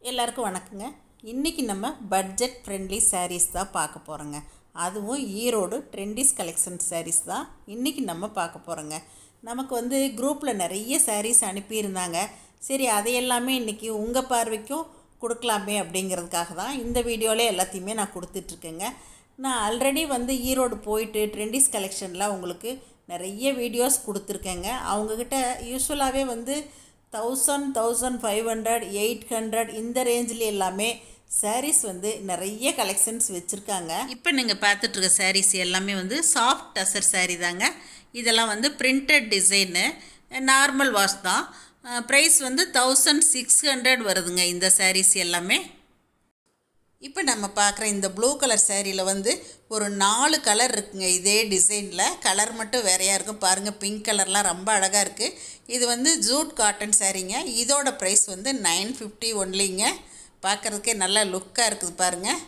எல்லாருக்கும் வணக்கங்க. இன்றைக்கி நம்ம பட்ஜெட் ஃப்ரெண்ட்லி சாரீஸ் தான் பார்க்க போகிறோங்க. அதுவும் ஈரோடு ட்ரெண்டிஸ் கலெக்ஷன் சாரீஸ் தான் இன்றைக்கி நம்ம பார்க்க போகிறோங்க. நமக்கு குரூப்பில் நிறைய சாரீஸ் அனுப்பியிருந்தாங்க. சரி, அதையெல்லாமே இன்றைக்கி உங்கள் பார்வைக்கும் கொடுக்கலாமே அப்படிங்கிறதுக்காக தான் இந்த வீடியோவில் எல்லாத்தையுமே நான் கொடுத்துட்ருக்கேங்க. நான் ஆல்ரெடி ஈரோடு போயிட்டு ட்ரெண்டிஸ் கலெக்ஷனில் உங்களுக்கு நிறைய வீடியோஸ் கொடுத்துருக்கேங்க. அவங்கக்கிட்ட யூஸ்வலாகவே 1000, 1500, 800 இந்த ரேஞ்சில் எல்லாமே சாரீஸ் நிறைய கலெக்ஷன்ஸ் வச்சுருக்காங்க. இப்போ நீங்கள் பார்த்துட்ருக்க சாரீஸ் எல்லாமே சாஃப்ட் டசர் சாரீ தாங்க. இதெல்லாம் பிரிண்டட் டிசைனு, நார்மல் வாஷ் தான். ப்ரைஸ் 1600 வருதுங்க இந்த சாரீஸ் எல்லாமே. இப்போ நம்ம பார்க்குற இந்த ப்ளூ கலர் சேரீயில் ஒரு 4 கலர் இருக்குங்க. இதே டிசைனில் கலர் மட்டும் வேறையாக இருக்கும். பாருங்கள், பிங்க் கலர்லாம் ரொம்ப அழகாக இருக்குது. இது ஜூட் காட்டன் சாரீங்க. இதோட ப்ரைஸ் 950 ஒன்லிங்க. பார்க்குறதுக்கே நல்லா லுக்காக இருக்குது பாருங்கள்.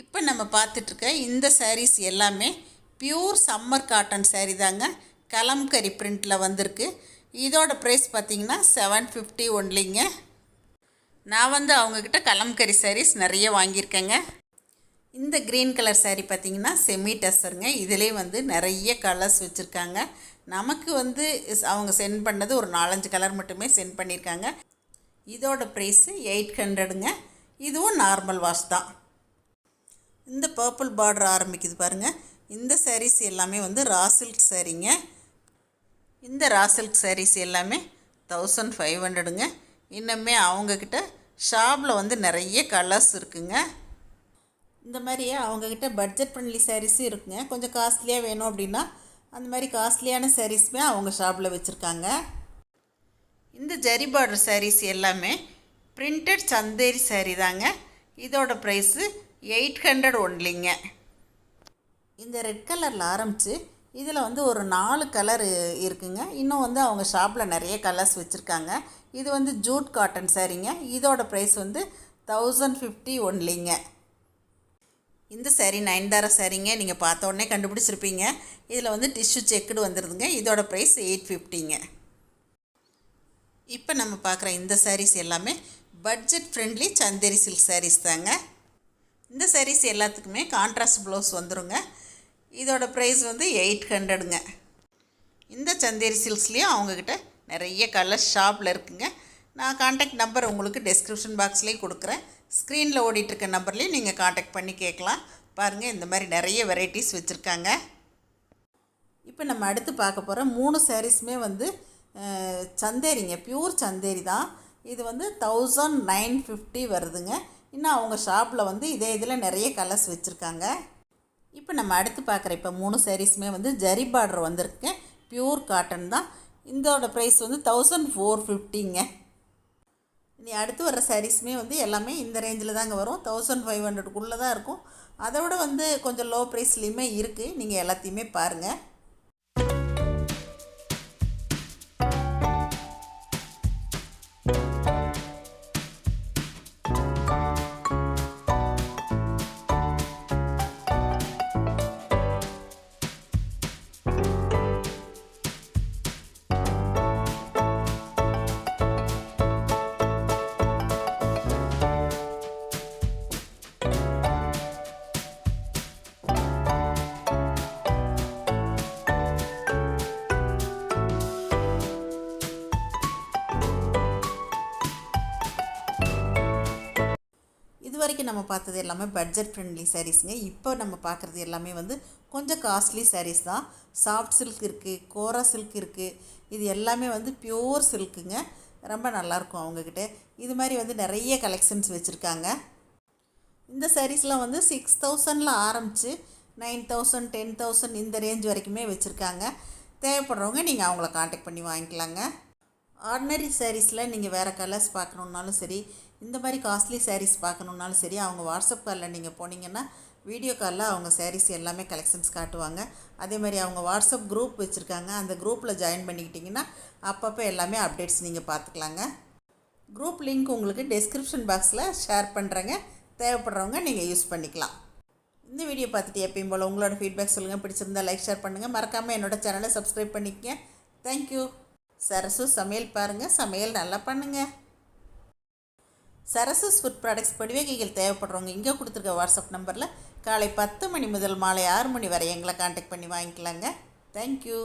இப்போ நம்ம பார்த்துட்ருக்க இந்த சாரீஸ் எல்லாமே பியூர் சம்மர் காட்டன் சாரீ தாங்க. கலம்கரி பிரிண்டில் வந்திருக்கு. இதோட ப்ரைஸ் பார்த்திங்கன்னா 750 ஒன்லிங்க. நான் அவங்கக்கிட்ட கலம்கரி சாரீஸ் நிறைய வாங்கியிருக்கேங்க. இந்த க்ரீன் கலர் சாரீ பார்த்திங்கன்னா செமி டசருங்க. இதிலே நிறைய கலர்ஸ் வச்சுருக்காங்க. நமக்கு அவங்க சென்ட் பண்ணது ஒரு 4-5 கலர் மட்டுமே சென்ட் பண்ணியிருக்காங்க. இதோட ப்ரைஸு 800ங்க. இதுவும் நார்மல் வாஷ் தான். இந்த பர்பிள் பார்டர் ஆரம்பிக்குது பாருங்கள். இந்த சாரீஸ் எல்லாமே ரா சில்க் சாரீங்க. இந்த ரா சில்க் சாரீஸ் எல்லாமே 1500ங்க. இன்னுமே அவங்கக்கிட்ட ஷாப்பில் நிறைய கலர்ஸ் இருக்குங்க. இந்த மாதிரி அவங்கக்கிட்ட பட்ஜெட் ஃப்ரெண்ட்லி சாரீஸும் இருக்குங்க. கொஞ்சம் காஸ்ட்லியாக வேணும் அப்படின்னா அந்த மாதிரி காஸ்ட்லியான சாரீஸுமே அவங்க ஷாப்பில் வச்சுருக்காங்க. இந்த ஜரி பார்டர் சாரீஸ் எல்லாமே பிரிண்டட் சந்தேரி சாரீ தாங்க. இதோட ப்ரைஸு 800 ஒன்லிங்க. இந்த ரெட் கலரில் ஆரம்பித்து இதில் ஒரு 4 கலர் இருக்குங்க. இன்னும் அவங்க ஷாப்பில் நிறைய கலர்ஸ் வச்சுருக்காங்க. இது ஜூட் காட்டன் சாரீங்க. இதோட ப்ரைஸ் 1050 ஒன்லிங்க. இந்த சாரீ நயன்தாரா சாரீங்க. நீங்கள் பார்த்த உடனே கண்டுபிடிச்சிருப்பீங்க. இதில் டிஷ்யூ செக்குடு வந்துடுதுங்க. இதோட ப்ரைஸ் 850ங்க. இப்போ நம்ம பார்க்குற இந்த சாரீஸ் எல்லாமே budget friendly Chanderi silk saris தாங்க. இந்த சாரீஸ் எல்லாத்துக்குமே கான்ட்ராஸ்ட் ப்ளவுஸ் வந்துடுங்க. இதோட ப்ரைஸ் 800ங்க. இந்த சந்தேரி சில்க்ஸ்லேயும் அவங்கக்கிட்ட நிறைய கலர் ஷாப்பில் இருக்குங்க. நான் காண்டாக்ட் நம்பர் உங்களுக்கு டெஸ்கிரிப்ஷன் பாக்ஸ்லேயும் கொடுக்குறேன். ஸ்க்ரீனில் ஓடிட்டுருக்க நம்பர்லேயும் நீங்கள் காண்டாக்ட் பண்ணி கேட்கலாம். பாருங்கள், இந்த மாதிரி நிறைய வெரைட்டிஸ் வச்சுருக்காங்க. இப்போ நம்ம அடுத்து பார்க்க போகிற 3 சாரீஸுமே சந்தேரிங்க. பியூர் சந்தேரி தான். இது 1950 வருதுங்க. இன்னும் அவங்க ஷாப்பில் இதே இதில் நிறைய கலர்ஸ் வச்சுருக்காங்க. இப்போ நம்ம அடுத்து பார்க்குற 3 சாரீஸுமே ஜரி பார்டர் வந்திருக்கு. பியூர் காட்டன் தான். இதோட ப்ரைஸ் 1450ங்க. இனி அடுத்து வர சாரீஸுமே எல்லாமே இந்த ரேஞ்சில் தாங்க வரும். 1500க்குள்ளே தான் இருக்கும். அதை விட கொஞ்சம் லோ ப்ரைஸ்லேயுமே இருக்குது. நீங்கள் எல்லாத்தையுமே பாருங்கள். இது வரைக்கும் நம்ம பார்த்தது எல்லாமே பட்ஜெட் ஃப்ரெண்ட்லி சாரீஸுங்க. இப்போ நம்ம பார்க்குறது எல்லாமே கொஞ்சம் காஸ்ட்லி சாரீஸ் தான். சாஃப்ட் சில்க் இருக்குது, கோரா சில்க் இருக்குது. இது எல்லாமே பியூர் சில்க்குங்க. ரொம்ப நல்லாயிருக்கும் அவங்கக்கிட்ட. இது மாதிரி நிறைய கலெக்ஷன்ஸ் வச்சுருக்காங்க. இந்த சாரீஸ்லாம் 6000ல் ஆரம்பித்து 9000, 10,000 இந்த ரேஞ்ச் வரைக்குமே வச்சுருக்காங்க. தேவைப்படுறவங்க நீங்கள் அவங்கள காண்டாக்ட் பண்ணி வாங்கிக்கலாங்க. ஆர்டினரி சாரீஸில் நீங்கள் வேறு கலர்ஸ் பார்க்கணுன்னாலும் சரி, இந்த மாதிரி காஸ்ட்லி சாரீஸ் பார்க்கணுன்னாலும் சரி, அவங்க வாட்ஸ்அப் காலில் நீங்கள் போனீங்கன்னா வீடியோ காலில் அவங்க சாரீஸ் எல்லாமே கலெக்ஷன்ஸ் காட்டுவாங்க. அதே மாதிரி அவங்க வாட்ஸ்அப் குரூப் வச்சுருக்காங்க. அந்த குரூப்பில் ஜாயின் பண்ணிக்கிட்டிங்கன்னா அப்பப்போ எல்லாமே அப்டேட்ஸ் நீங்கள் பார்த்துக்கலாங்க. குரூப் லிங்க் உங்களுக்கு டெஸ்கிரிப்ஷன் பாக்ஸில் ஷேர் பண்ணுறேங்க. தேவைப்படுறவங்க நீங்கள் யூஸ் பண்ணிக்கலாம். இந்த வீடியோ பார்த்துட்டு எப்பயும் போல் உங்களோட ஃபீட்பேக் சொல்லுங்கள். பிடிச்சிருந்தால் லைக், ஷேர் பண்ணுங்கள். மறக்காமல் என்னோடய சேனலை சப்ஸ்கிரைப் பண்ணிக்கங்க. தேங்க்யூ. சரசு சமையல் பாருங்கள். சமையல் நல்லா பண்ணுங்கள். சரசஸ் ஃபுட் ப்ராடக்ட்ஸ் படிவகைகள் தேவைப்படுறவங்க இங்கே கொடுத்துருக்க வாட்ஸ்அப் நம்பரில் காலை 10 மணி முதல் மாலை 6 மணி வரை எங்களை காண்டாக்ட் பண்ணி வாங்கிக்கலாங்க. தேங்க்யூ.